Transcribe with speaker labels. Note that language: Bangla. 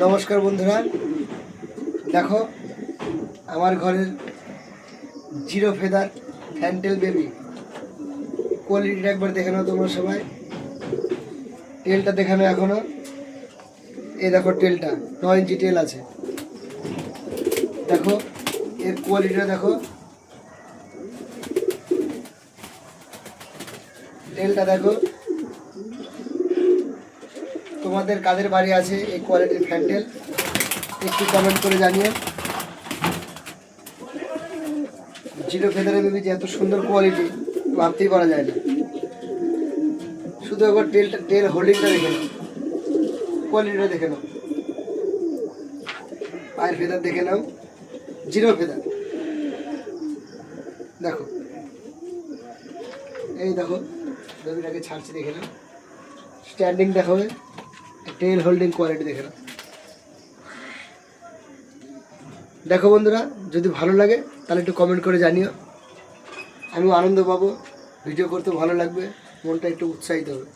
Speaker 1: নমস্কার বন্ধুরা, দেখো আমার ঘরের জিরো ফেদার ফ্যান্টেল বেবি কোয়ালিটিটা একবার দেখে নাও তোমরা সবাই। টেলটা দেখানো এখনো, এই দেখো টেলটা 9 ইঞ্চি টেল আছে। দেখো এর কোয়ালিটিটা দেখো, টেলটা দেখো। তোমাদের কাদের বাড়ি আছে এই কোয়ালিটির ফ্যান্টেল একটু কমেন্ট করে জানিও। জিরো ফেদারের বেবি যে এত সুন্দর কোয়ালিটি ভাবতেই পারা যায় না। শুধু একবার টেল হোল্ডিংটা দেখে নাও, কোয়ালিটিটা দেখে নাও, পায়ের ফেদার দেখে নাও, জিরো ফেদার। দেখো এই দেখো বেবিটাকে ছাড়ছি, দেখে নাও, স্ট্যান্ডিং দেখো, টেল হোল্ডিং কোয়ালিটি দেখে নাও। দেখো বন্ধুরা, যদি ভালো লাগে তাহলে একটু কমেন্ট করে জানিও, আমিও আনন্দ পাবো, ভিডিও করতে ভালো লাগবে, মনটা একটু উৎসাহিত হবে।